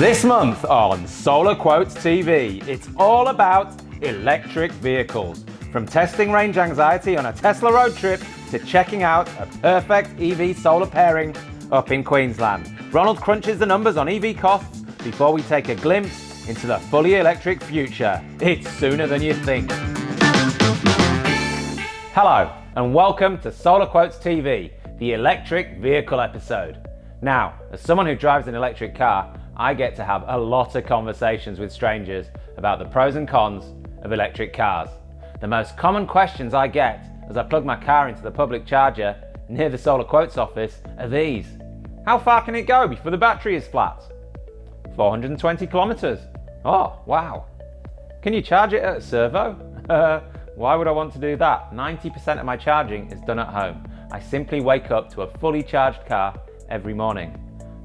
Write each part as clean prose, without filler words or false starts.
This month on Solar Quotes TV, it's all about electric vehicles. From testing range anxiety on a Tesla road trip to checking out a perfect EV solar pairing up in Queensland. Ronald crunches the numbers on EV costs before we take a glimpse into the fully electric future. It's sooner than you think. Hello and welcome to Solar Quotes TV, the electric vehicle episode. Now, as someone who drives an electric car, I get to have a lot of conversations with strangers about the pros and cons of electric cars. The most common questions I get as I plug my car into the public charger near the Solar Quotes office are these. How far can it go before the battery is flat? 420 kilometers. Oh, wow. Can you charge it at a servo? Why would I want to do that? 90% of my charging is done at home. I simply wake up to a fully charged car every morning.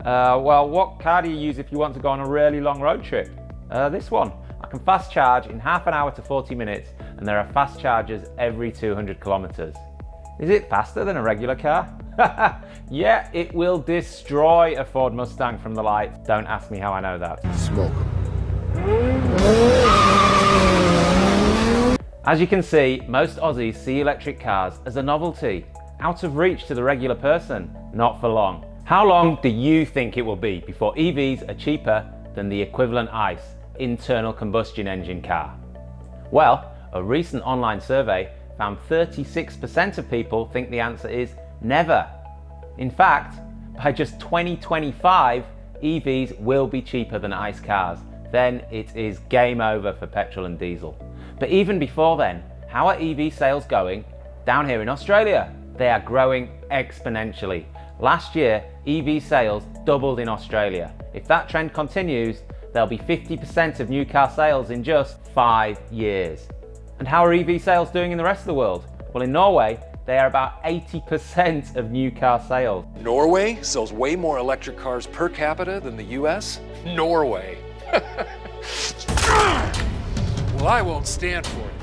Well, what car do you use if you want to go on a really long road trip? This one. I can fast charge in half an hour to 40 minutes, and there are fast chargers every 200 kilometers. Is it faster than a regular car? Yeah, it will destroy a Ford Mustang from the lights. Don't ask me how I know that. Smoke 'em. As you can see, most Aussies see electric cars as a novelty, out of reach to the regular person. Not for long. How long do you think it will be before EVs are cheaper than the equivalent ICE, internal combustion engine car? Well, a recent online survey found 36% of people think the answer is never. In fact, by just 2025, EVs will be cheaper than ICE cars. Then it is game over for petrol and diesel. But even before then, how are EV sales going down here in Australia? They are growing exponentially. Last year, EV sales doubled in Australia. If that trend continues, there'll be 50% of new car sales in just 5 years. And how are EV sales doing in the rest of the world? Well, in Norway, they are about 80% of new car sales. Norway sells way more electric cars per capita than the US? Norway. Well, I won't stand for it.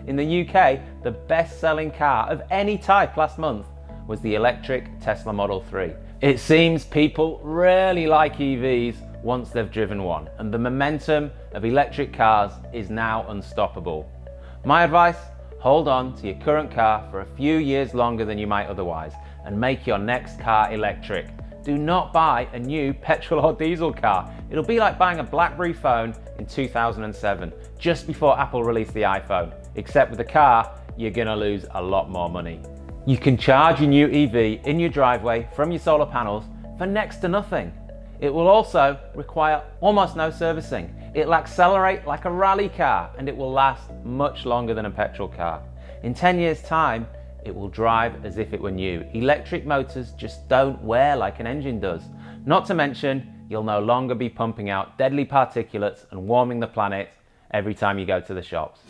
In the UK, the best-selling car of any type last month was the electric Tesla Model 3. It seems people really like EVs once they've driven one, and the momentum of electric cars is now unstoppable. My advice, hold on to your current car for a few years longer than you might otherwise, and make your next car electric. Do not buy a new petrol or diesel car. It'll be like buying a BlackBerry phone in 2007, just before Apple released the iPhone. Except with the car, you're gonna lose a lot more money. You can charge your new EV in your driveway from your solar panels for next to nothing. It will also require almost no servicing. It'll accelerate like a rally car, and it will last much longer than a petrol car. In 10 years' time, it will drive as if it were new. Electric motors just don't wear like an engine does. Not to mention, you'll no longer be pumping out deadly particulates and warming the planet every time you go to the shops.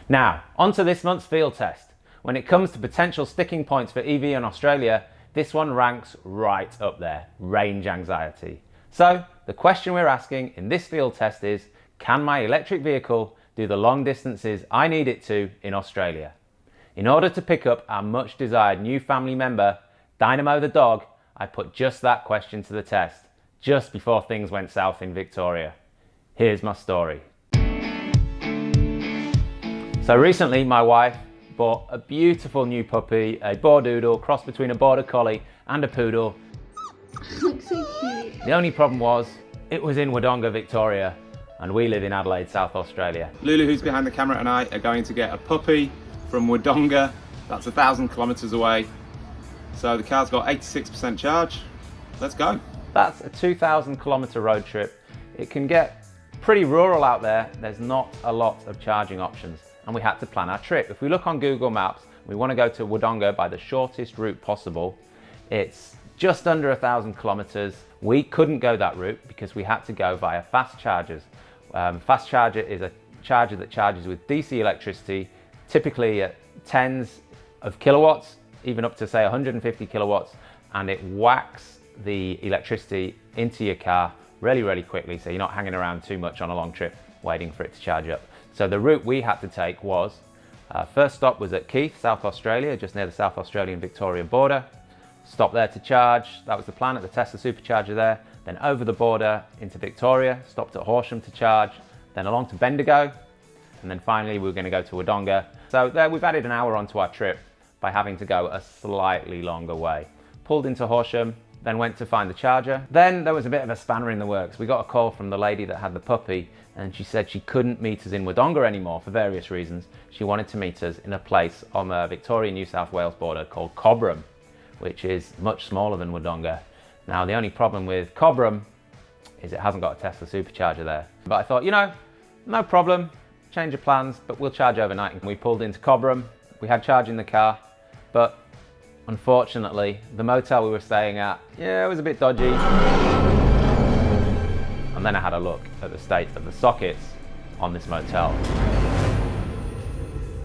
Now, on to this month's field test. When it comes to potential sticking points for EV in Australia, this one ranks right up there, range anxiety. So, the question we're asking in this field test is, can my electric vehicle do the long distances I need it to in Australia? In order to pick up our much desired new family member, Dynamo the dog, I put just that question to the test, just before things went south in Victoria. Here's my story. So recently my wife bought a beautiful new puppy, a Bordoodle, cross between a Border Collie and a Poodle. Looks so cute. The only problem was, it was in Wodonga, Victoria, and we live in Adelaide, South Australia. Lulu, who's behind the camera, and I are going to get a puppy from Wodonga. That's 1,000 kilometers away. So the car's got 86% charge. Let's go. That's a 2,000 kilometer road trip. It can get pretty rural out there. There's not a lot of charging options, and we had to plan our trip. If we look on Google Maps, we want to go to Wodonga by the shortest route possible. It's just under 1,000 kilometers. We couldn't go that route because we had to go via fast chargers. Fast charger is a charger that charges with DC electricity, typically at tens of kilowatts, even up to say 150 kilowatts, and it whacks the electricity into your car really, really quickly, so you're not hanging around too much on a long trip waiting for it to charge up. So the route we had to take was, first stop was at Keith, South Australia, just near the South Australian-Victorian border. Stopped there to charge. That was the plan at the Tesla supercharger there. Then over the border into Victoria, stopped at Horsham to charge, then along to Bendigo, and then finally we were going to go to Wodonga. So there we've added an hour onto our trip by having to go a slightly longer way. Pulled into Horsham, then went to find the charger. Then there was a bit of a spanner in the works. We got a call from the lady that had the puppy, and she said she couldn't meet us in Wodonga anymore for various reasons. She wanted to meet us in a place on the Victoria-New South Wales border called Cobram, which is much smaller than Wodonga. Now, the only problem with Cobram is it hasn't got a Tesla supercharger there. But I thought, you know, no problem, change of plans, but we'll charge overnight. And we pulled into Cobram, we had charge in the car, but unfortunately, the motel we were staying at, yeah, it was a bit dodgy. And then I had a look at the state of the sockets on this motel.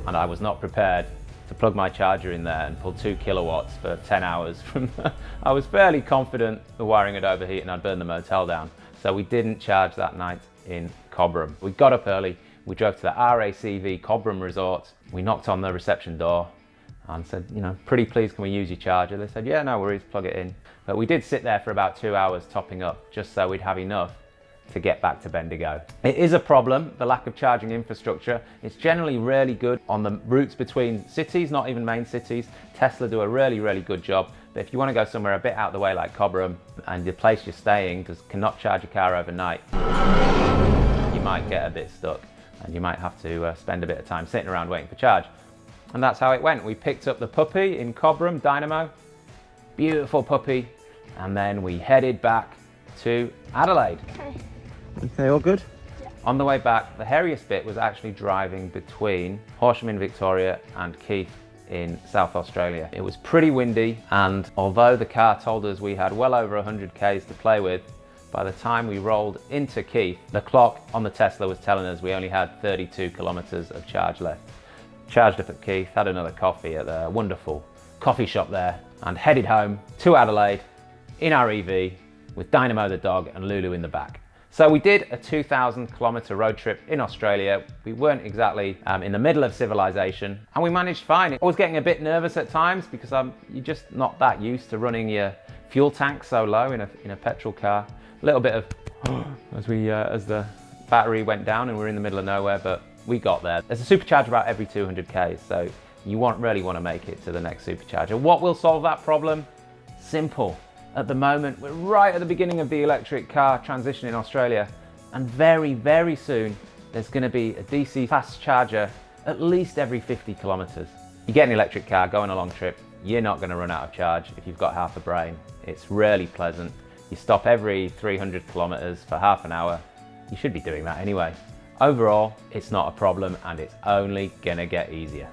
And I was not prepared to plug my charger in there and pull 2 kilowatts for 10 hours from I was fairly confident the wiring had overheated and I'd burn the motel down. So we didn't charge that night in Cobram. We got up early, we drove to the RACV Cobram Resort. We knocked on the reception door and said, you know, pretty please can we use your charger? They said, yeah, no worries, plug it in. But we did sit there for about 2 hours topping up just so we'd have enough to get back to Bendigo. It is a problem, the lack of charging infrastructure. It's generally really good on the routes between cities, not even main cities. Tesla do a really, really good job. But if you want to go somewhere a bit out of the way like Cobram and the place you're staying cannot charge your car overnight, you might get a bit stuck and you might have to spend a bit of time sitting around waiting for charge. And that's how it went. We picked up the puppy in Cobram, Dynamo, beautiful puppy, and then we headed back to Adelaide. Okay, all good? On the way back, the hairiest bit was actually driving between Horsham in Victoria and Keith in South Australia. It was pretty windy, and although the car told us we had well over 100 Ks to play with, by the time we rolled into Keith, the clock on the Tesla was telling us we only had 32 kilometers of charge left. Charged up at Keith, had another coffee at the wonderful coffee shop there, and headed home to Adelaide in our EV with Dynamo the dog and Lulu in the back. So we did a 2,000 kilometer road trip in Australia. We weren't exactly in the middle of civilization, and we managed fine. I was getting a bit nervous at times because you're just not that used to running your fuel tank so low in a petrol car. A little bit of as the battery went down and we're in the middle of nowhere, but we got there. There's a supercharger about every 200 Ks, so you really want to make it to the next supercharger. What will solve that problem? Simple. At the moment, we're right at the beginning of the electric car transition in Australia, and very, very soon, there's going to be a DC fast charger at least every 50 kilometers. You get an electric car, go on a long trip, you're not going to run out of charge if you've got half a brain. It's really pleasant. You stop every 300 kilometers for half an hour. You should be doing that anyway. Overall, it's not a problem, and it's only going to get easier.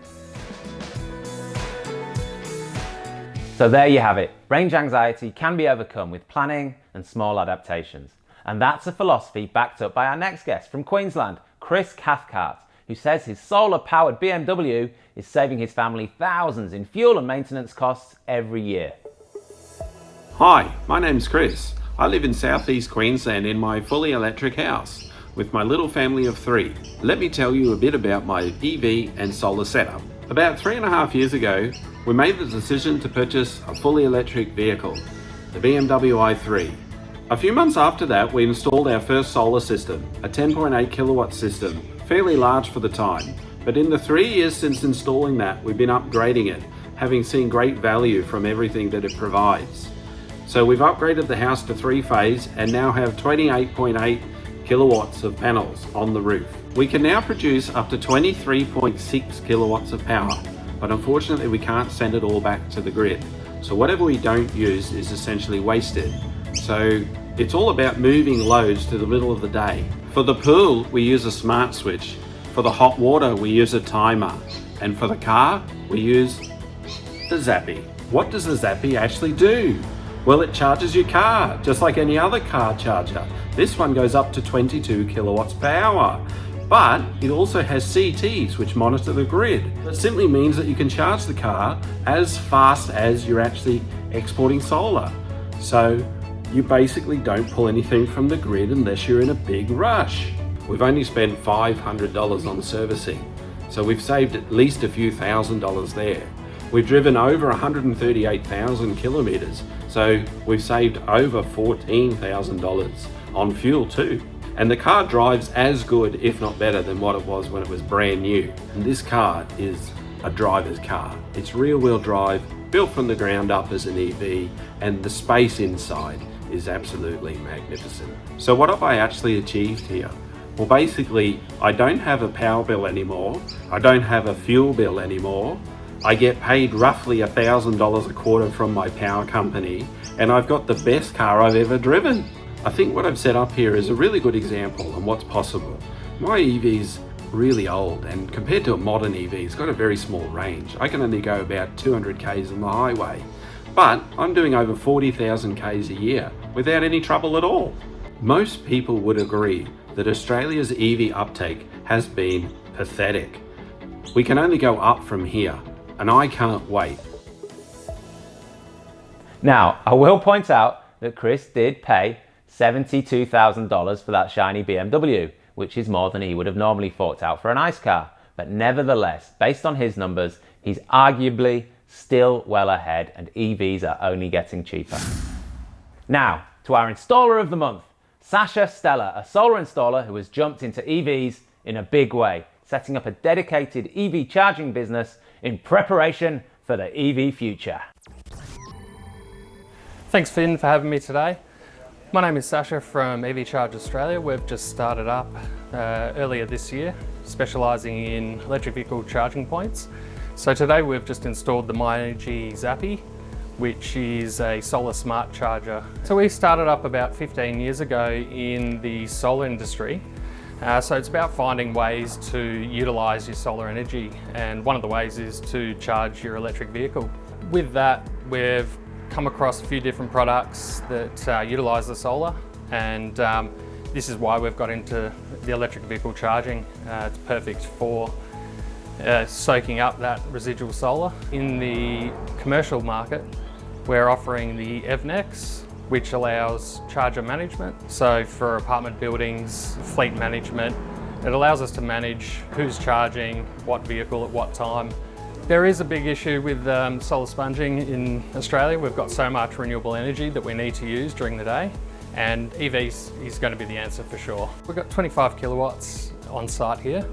So there you have it. Range anxiety can be overcome with planning and small adaptations. And that's a philosophy backed up by our next guest from Queensland, Chris Cathcart, who says his solar-powered BMW is saving his family thousands in fuel and maintenance costs every year. Hi, my name's Chris. I live in southeast Queensland in my fully electric house with my little family of 3. Let me tell you a bit about my EV and solar setup. About 3.5 years ago, we made the decision to purchase a fully electric vehicle, the BMW i3. A few months after that, we installed our first solar system, a 10.8 kilowatt system, fairly large for the time. But in the 3 years since installing that, we've been upgrading it, having seen great value from everything that it provides. So we've upgraded the house to 3-phase and now have 28.8 kilowatts of panels on the roof. We can now produce up to 23.6 kilowatts of power, but unfortunately we can't send it all back to the grid. So whatever we don't use is essentially wasted. So it's all about moving loads to the middle of the day. For the pool, we use a smart switch. For the hot water, we use a timer. And for the car, we use the Zappy. What does the Zappy actually do? Well, it charges your car, just like any other car charger. This one goes up to 22 kilowatts per hour. But it also has CTs which monitor the grid. That simply means that you can charge the car as fast as you're actually exporting solar. So you basically don't pull anything from the grid unless you're in a big rush. We've only spent $500 on servicing, so we've saved at least a few $1,000s there. We've driven over 138,000 kilometres, so we've saved over $14,000 on fuel too. And the car drives as good, if not better, than what it was when it was brand new. And this car is a driver's car. It's rear-wheel drive, built from the ground up as an EV, and the space inside is absolutely magnificent. So what have I actually achieved here? Well, basically, I don't have a power bill anymore. I don't have a fuel bill anymore. I get paid roughly $1,000 a quarter from my power company, and I've got the best car I've ever driven. I think what I've set up here is a really good example of what's possible. My EV's really old, and compared to a modern EV, it's got a very small range. I can only go about 200 Ks on the highway, but I'm doing over 40,000 Ks a year without any trouble at all. Most people would agree that Australia's EV uptake has been pathetic. We can only go up from here, and I can't wait. Now, I will point out that Chris did pay $72,000 for that shiny BMW, which is more than he would have normally forked out for a nice car. But nevertheless, based on his numbers, he's arguably still well ahead, and EVs are only getting cheaper. Now, to our installer of the month, Sasha Stella, a solar installer who has jumped into EVs in a big way, setting up a dedicated EV charging business in preparation for the EV future. Thanks Finn for having me today. My name is Sasha from EV Charge Australia. We've just started up earlier this year, specialising in electric vehicle charging points. So today we've just installed the MyEnergy Zappy, which is a solar smart charger. So we started up about 15 years ago in the solar industry. So it's about finding ways to utilise your solar energy, and one of the ways is to charge your electric vehicle. With that, we've come across a few different products that utilise the solar, and this is why we've got into the electric vehicle charging. It's perfect for soaking up that residual solar. In the commercial market, we're offering the EVNEX, which allows charger management. So for apartment buildings, fleet management, it allows us to manage who's charging, what vehicle at what time. There is a big issue with solar sponging in Australia. We've got so much renewable energy that we need to use during the day, and EVs is going to be the answer for sure. We've got 25 kilowatts on site here.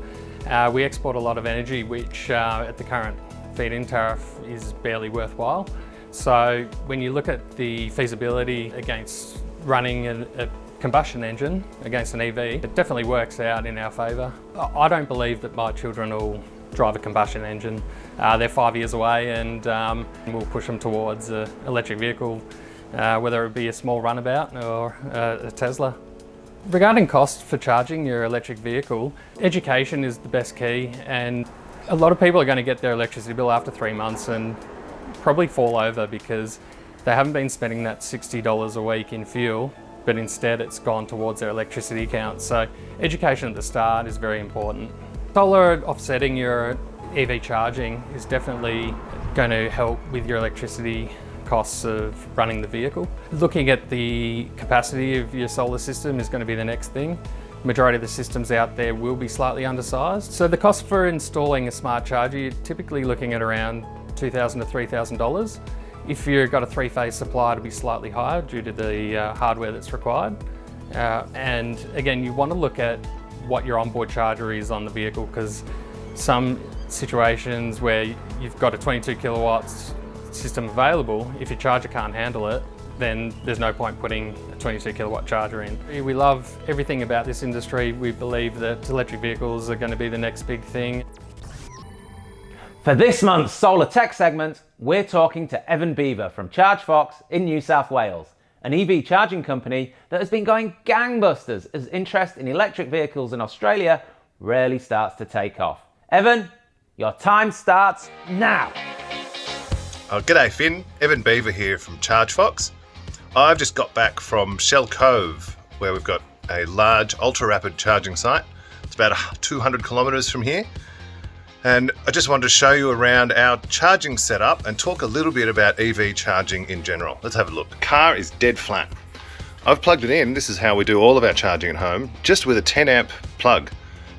We export a lot of energy, which at the current feed-in tariff is barely worthwhile. So when you look at the feasibility against running a combustion engine against an EV, it definitely works out in our favour. I don't believe that my children will drive a combustion engine. They're 5 years away, and we'll push them towards an electric vehicle, whether it be a small runabout or a Tesla. Regarding cost for charging your electric vehicle, education is the best key, and a lot of people are going to get their electricity bill after 3 months and probably fall over because they haven't been spending that $60 a week in fuel, but instead it's gone towards their electricity account. So education at the start is very important. Solar offsetting your EV charging is definitely going to help with your electricity costs of running the vehicle. Looking at the capacity of your solar system is going to be the next thing. Majority of the systems out there will be slightly undersized. So the cost for installing a smart charger, you're typically looking at around $2,000 to $3,000. If you've got a three-phase supply, it'll be slightly higher due to the hardware that's required. And again, you want to look at what your onboard charger is on the vehicle, because some situations where you've got a 22 kilowatts system available, if your charger can't handle it, then there's no point putting a 22 kilowatt charger in. We love everything about this industry. We believe that electric vehicles are going to be the next big thing. For this month's Solar Tech segment, we're talking to Evan Beaver from ChargeFox in New South Wales, an EV charging company that has been going gangbusters as interest in electric vehicles in Australia really starts to take off. Evan, your time starts now. Oh, g'day Finn, Evan Beaver here from ChargeFox. I've just got back from Shell Cove, where we've got a large ultra-rapid charging site. It's about 200 kilometres from here. And I just wanted to show you around our charging setup and talk a little bit about EV charging in general. Let's have a look. The car is dead flat. I've plugged it in, this is how we do all of our charging at home, just with a 10 amp plug.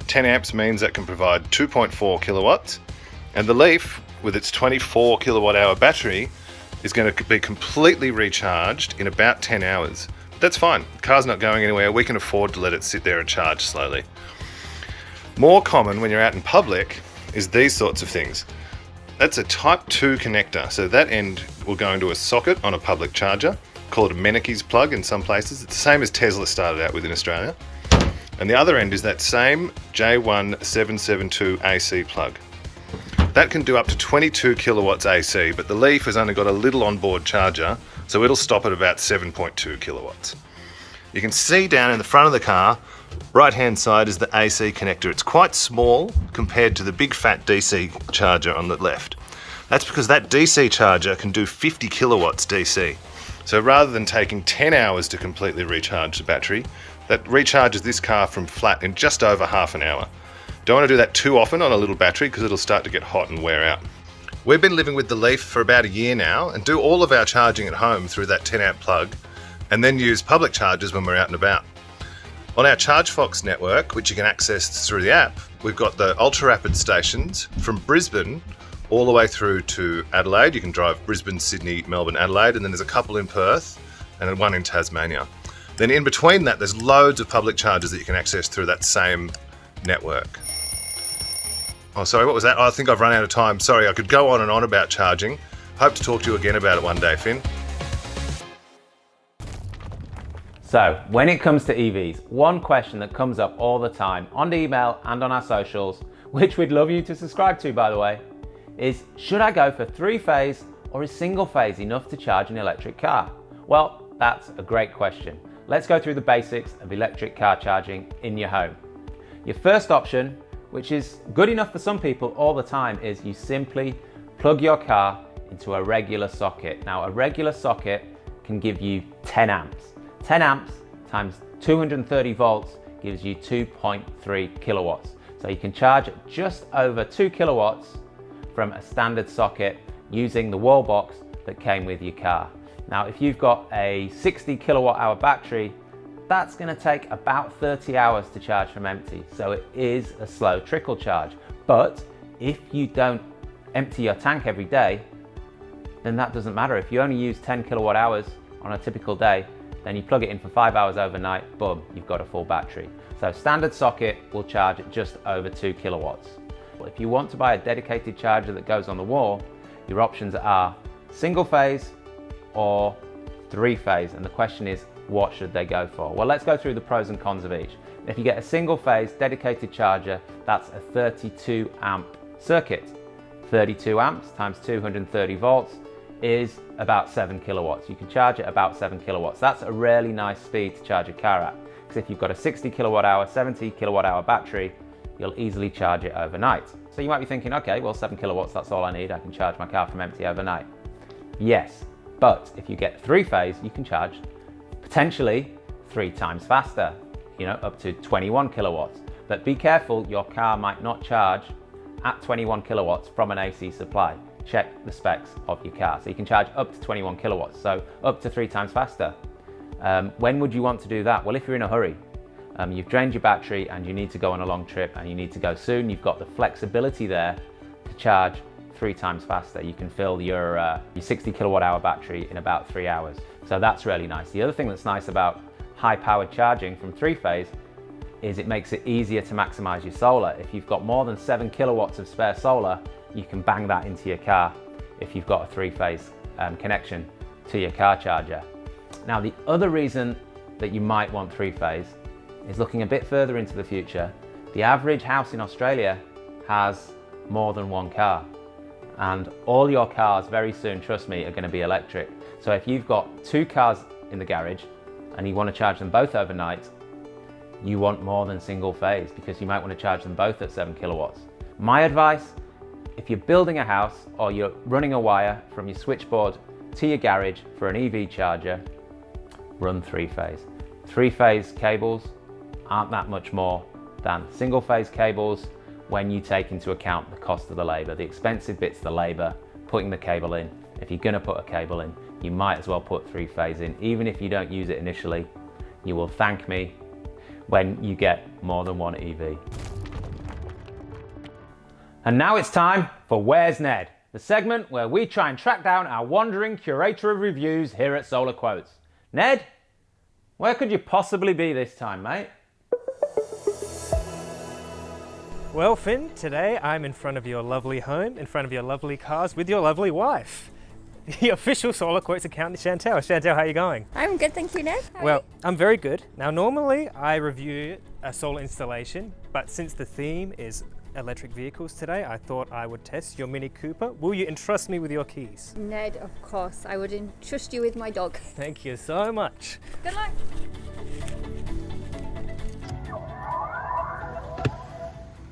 10 amps means that can provide 2.4 kilowatts. And the Leaf, with its 24 kilowatt hour battery is going to be completely recharged in about 10 hours. But that's fine. The car's not going anywhere. We can afford to let it sit there and charge slowly. More common when you're out in public is these sorts of things. That's a type 2 connector. So that end will go into a socket on a public charger. Call it a Menike's plug in some places. It's the same as Tesla started out with in Australia. And the other end is that same J1772 AC plug. That can do up to 22 kilowatts AC, but the Leaf has only got a little onboard charger, so it'll stop at about 7.2 kilowatts. You can see down in the front of the car, right hand side is the AC connector. It's quite small compared to the big fat DC charger on the left. That's because that DC charger can do 50 kilowatts DC. So rather than taking 10 hours to completely recharge the battery, that recharges this car from flat in just over half an hour. Don't want to do that too often on a little battery because it'll start to get hot and wear out. We've been living with the Leaf for about a year now and do all of our charging at home through that 10 amp plug and then use public chargers when we're out and about. On our ChargeFox network, which you can access through the app, we've got the ultra rapid stations from Brisbane all the way through to Adelaide. You can drive Brisbane, Sydney, Melbourne, Adelaide, and then there's a couple in Perth and then one in Tasmania. Then in between that, there's loads of public chargers that you can access through that same network. Oh, sorry, what was that? Oh, I think I've run out of time. Sorry, I could go on and on about charging. Hope to talk to you again about it one day, Finn. So, when it comes to EVs, one question that comes up all the time on the email and on our socials, which we'd love you to subscribe to, by the way, is should I go for 3-phase or is single phase enough to charge an electric car? Well, that's a great question. Let's go through the basics of electric car charging in your home. Your first option, which is good enough for some people all the time, is you simply plug your car into a regular socket. Now, a regular socket can give you 10 amps. 10 amps times 230 volts gives you 2.3 kilowatts. So you can charge just over 2 kilowatts from a standard socket using the wall box that came with your car. Now, if you've got a 60 kilowatt hour battery, that's going to take about 30 hours to charge from empty. So it is a slow trickle charge. But if you don't empty your tank every day, then that doesn't matter. If you only use 10 kilowatt hours on a typical day, then you plug it in for 5 hours overnight, boom, you've got a full battery. So standard socket will charge at just over 2 kilowatts. If you want to buy a dedicated charger that goes on the wall, your options are single phase or 3-phase, and the question is, what should they go for? Well, let's go through the pros and cons of each. If you get a single phase dedicated charger, that's a 32 amp circuit. 32 amps times 230 volts is about 7 kilowatts. You can charge at about 7 kilowatts. That's a really nice speed to charge a car at, because if you've got a 60 kilowatt hour, 70 kilowatt hour battery, you'll easily charge it overnight. So you might be thinking, okay, well, 7 kilowatts, that's all I need. I can charge my car from empty overnight. Yes, but if you get 3-phase, you can charge potentially 3 times faster, up to 21 kilowatts. But be careful, your car might not charge at 21 kilowatts from an AC supply. Check the specs of your car. So you can charge up to 21 kilowatts, so up to 3 times faster. When would you want to do that? Well, if you're in a hurry, you've drained your battery and you need to go on a long trip and you need to go soon, you've got the flexibility there to charge 3 times faster. You can fill your 60 kilowatt hour battery in about 3 hours. So that's really nice. The other thing that's nice about high powered charging from 3-phase is it makes it easier to maximize your solar. If you've got more than 7 kilowatts of spare solar, you can bang that into your car if you've got a 3-phase connection to your car charger. Now, the other reason that you might want 3-phase is looking a bit further into the future. The average house in Australia has more than one car, and all your cars very soon, trust me, are going to be electric. So if you've got 2 cars in the garage and you want to charge them both overnight, you want more than single phase, because you might want to charge them both at 7 kilowatts. My advice, if you're building a house or you're running a wire from your switchboard to your garage for an EV charger, run 3-phase. 3-phase cables aren't that much more than single phase cables when you take into account the cost of the labor. The expensive bit's the labor, putting the cable in. If you're gonna put a cable in, you might as well put 3-phase in. Even if you don't use it initially, you will thank me when you get more than one EV. And now it's time for Where's Ned? the segment where we try and track down our wandering curator of reviews here at Solar Quotes. Ned, where could you possibly be this time, mate? Well, Finn, today I'm in front of your lovely home, in front of your lovely cars, with your lovely wife, the official Solar Quotes accountant, Chantel. Chantel, how are you going? I'm good, thank you, Ned. How are Well, you? I'm very good. Now, normally I review a solar installation, but since the theme is electric vehicles today, I thought I would test your Mini Cooper. Will you entrust me with your keys? Ned, of course. I would entrust you with my dog. Thank you so much. Good luck.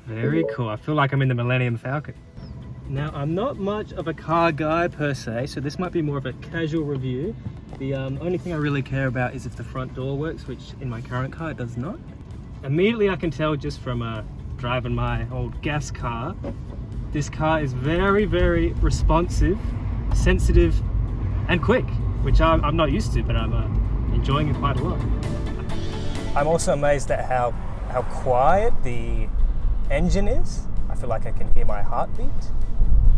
Very cool. I feel like I'm in the Millennium Falcon. Now, I'm not much of a car guy per se, so this might be more of a casual review. The only thing I really care about is if the front door works, which in my current car it does not. Immediately I can tell just from driving my old gas car, this car is very, very responsive, sensitive, and quick, which I'm not used to, but I'm enjoying it quite a lot. I'm also amazed at how quiet the engine is. I feel like I can hear my heartbeat.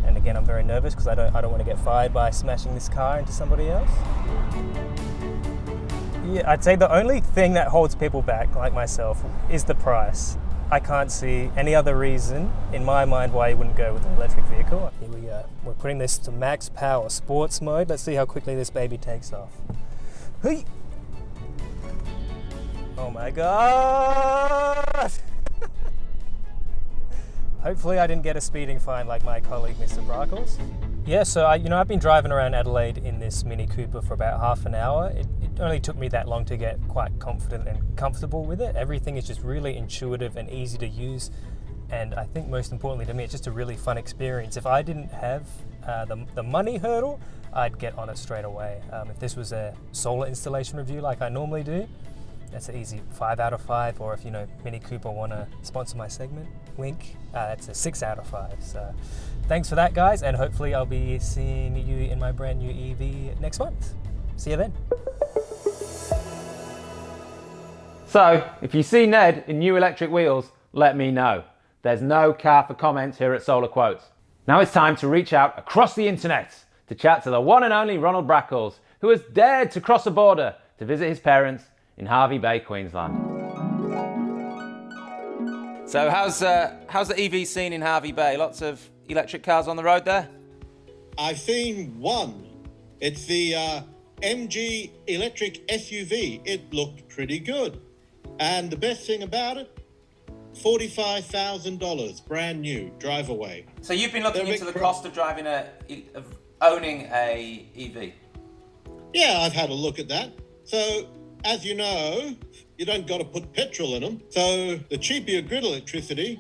And again, I'm very nervous because I don't want to get fired by smashing this car into somebody else. Yeah, I'd say the only thing that holds people back, like myself, is the price. I can't see any other reason in my mind why you wouldn't go with an electric vehicle. Here we go. We're putting this to max power, sports mode. Let's see how quickly this baby takes off. Hey! Oh my God! Hopefully I didn't get a speeding fine like my colleague, Mr. Brackles. Yeah, so I've been driving around Adelaide in this Mini Cooper for about half an hour. It only took me that long to get quite confident and comfortable with it. Everything is just really intuitive and easy to use. And I think most importantly to me, it's just a really fun experience. If I didn't have the money hurdle, I'd get on it straight away. If this was a solar installation review like I normally do, that's an easy 5 out of 5, or if Mini Cooper want to sponsor my segment, wink, that's a 6 out of 5. So thanks for that, guys, and hopefully I'll be seeing you in my brand new EV next month. See you then. So, if you see Ned in new electric wheels, let me know. There's no car for comments here at Solar Quotes. Now it's time to reach out across the internet to chat to the one and only Ronald Brackles, who has dared to cross a border to visit his parents in Hervey Bay, Queensland. So how's the EV scene in Hervey Bay? Lots of electric cars on the road there? I've seen one. It's the MG electric SUV. It looked pretty good. And the best thing about it, $45,000, brand new, drive away. So you've been looking into the cost of driving owning a EV? Yeah, I've had a look at that. So, as you know, you don't got to put petrol in them. So the cheaper your grid electricity,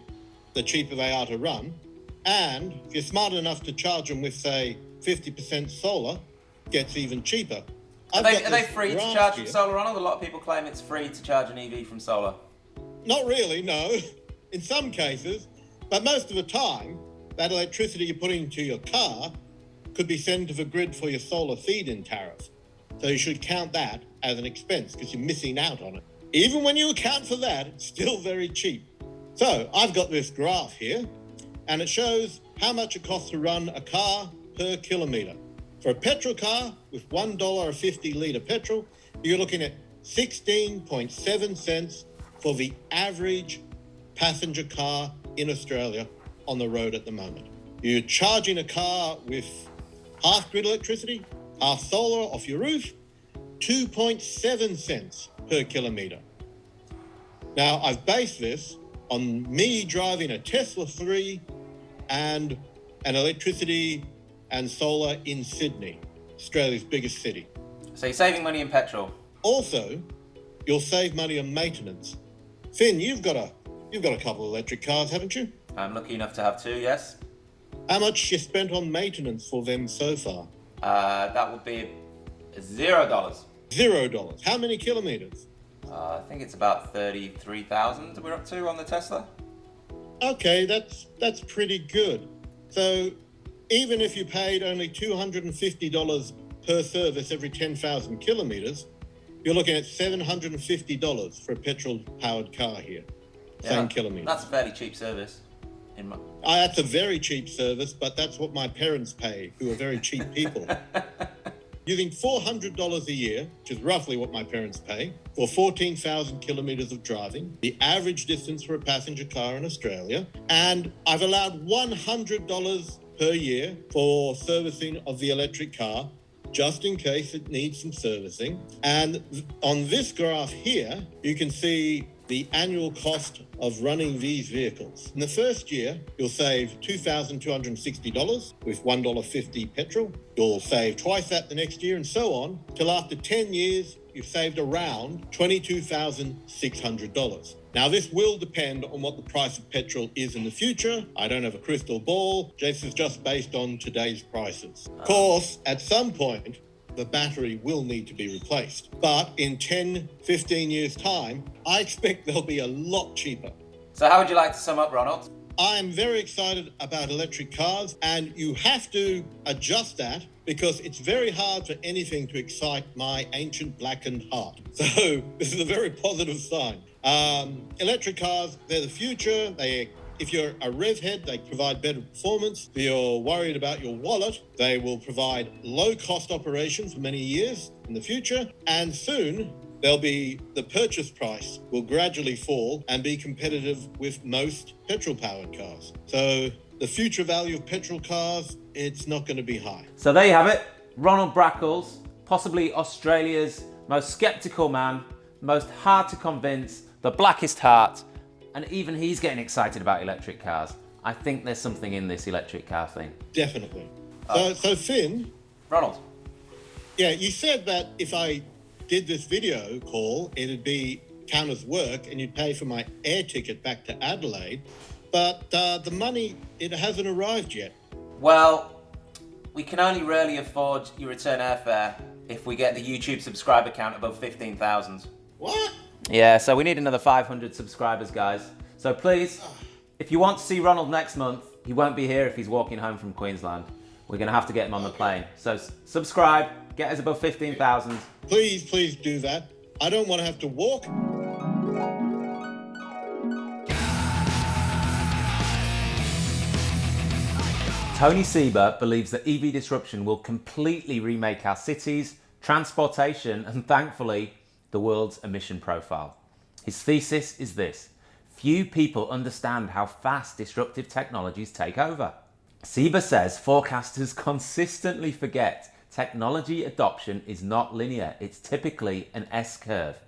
the cheaper they are to run. And if you're smart enough to charge them with, say, 50% solar, gets even cheaper. Are they free to charge from solar, Ronald? A lot of people claim it's free to charge an EV from solar. Not really, no. In some cases. But most of the time, that electricity you're putting into your car could be sent to the grid for your solar feed-in tariff. So you should count that as an expense because you're missing out on it. Even when you account for that, it's still very cheap. So I've got this graph here, and it shows how much it costs to run a car per kilometre. For a petrol car with $1.50 litre petrol, you're looking at 16.7 cents for the average passenger car in Australia on the road at the moment. You're charging a car with half grid electricity, half solar off your roof, 2.7 cents per kilometre. Now, I've based this on me driving a Tesla 3 and an electricity and solar in Sydney, Australia's biggest city. So you're saving money in petrol? Also, you'll save money on maintenance. Finn, you've got a couple of electric cars, haven't you? I'm lucky enough to have 2, yes. How much you spent on maintenance for them so far? That would be $0. $0. How many kilometres? I think it's about 33,000 we're up to on the Tesla. Okay, that's pretty good. So even if you paid only $250 per service every 10,000 kilometres, you're looking at $750 for a petrol-powered car here. Same kilometres. That's a fairly cheap service. That's a very cheap service, but that's what my parents pay, who are very cheap people. Using $400 a year, which is roughly what my parents pay, for 14,000 kilometres of driving, the average distance for a passenger car in Australia, and I've allowed $100 per year for servicing of the electric car, just in case it needs some servicing. And on this graph here, you can see the annual cost of running these vehicles. In the first year, you'll save $2,260 with $1.50 petrol. You'll save twice that the next year, and so on, till after 10 years, you've saved around $22,600. Now, this will depend on what the price of petrol is in the future. I don't have a crystal ball. This is just based on today's prices. Of course, at some point, the battery will need to be replaced. But in 10, 15 years' time, I expect they'll be a lot cheaper. So how would you like to sum up, Ronald? I am very excited about electric cars, and you have to adjust that because it's very hard for anything to excite my ancient blackened heart. So this is a very positive sign. Electric cars, they're the future. If you're a rev head, they provide better performance. If you're worried about your wallet, they will provide low-cost operations for many years in the future. And soon, the purchase price will gradually fall and be competitive with most petrol-powered cars. So the future value of petrol cars, it's not going to be high. So there you have it. Ronald Brackles, possibly Australia's most sceptical man, most hard to convince, the blackest heart, and even he's getting excited about electric cars. I think there's something in this electric car thing. Definitely. So Finn. Ronald. Yeah, you said that if I did this video call, it'd be count as work and you'd pay for my air ticket back to Adelaide. But the money, it hasn't arrived yet. Well, we can only really afford your return airfare if we get the YouTube subscriber count above 15,000. What? Yeah, so we need another 500 subscribers, guys. So please, if you want to see Ronald next month, he won't be here if he's walking home from Queensland. We're going to have to get him on the plane. So subscribe, get us above 15,000. Please do that. I don't want to have to walk. Tony Sieber believes that EV disruption will completely remake our cities, transportation, and thankfully, the world's emission profile. His thesis is this: few people understand how fast disruptive technologies take over. Sieber says forecasters consistently forget technology adoption is not linear, it's typically an S-curve.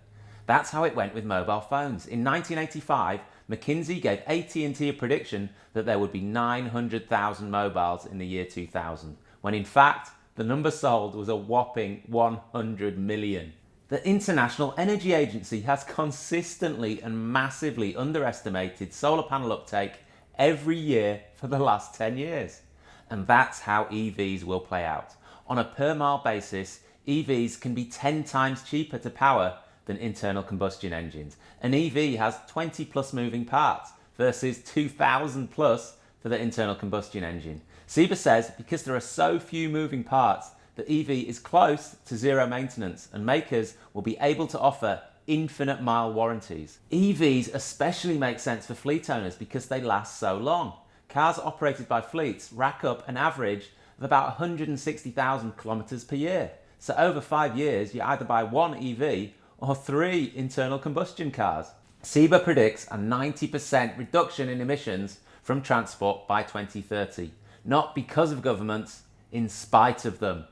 That's how it went with mobile phones. In 1985, McKinsey gave AT&T a prediction that there would be 900,000 mobiles in the year 2000, when in fact, the number sold was a whopping 100 million. The International Energy Agency has consistently and massively underestimated solar panel uptake every year for the last 10 years. And that's how EVs will play out. On a per mile basis, EVs can be 10 times cheaper to power than internal combustion engines. An EV has 20 plus moving parts versus 2,000 plus for the internal combustion engine. Sieber says because there are so few moving parts, the EV is close to zero maintenance and makers will be able to offer infinite mile warranties. EVs especially make sense for fleet owners because they last so long. Cars operated by fleets rack up an average of about 160,000 kilometers per year. So over 5 years, you either buy one EV or 3 internal combustion cars. Sieber predicts a 90% reduction in emissions from transport by 2030. Not because of governments, in spite of them.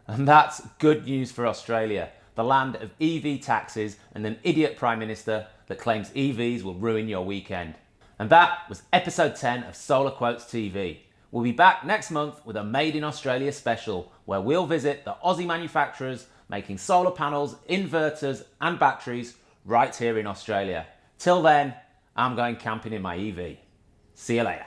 And that's good news for Australia, the land of EV taxes and an idiot Prime Minister that claims EVs will ruin your weekend. And that was episode 10 of Solar Quotes TV. We'll be back next month with a Made in Australia special where we'll visit the Aussie manufacturers making solar panels, inverters and batteries right here in Australia. Till then, I'm going camping in my EV. See you later.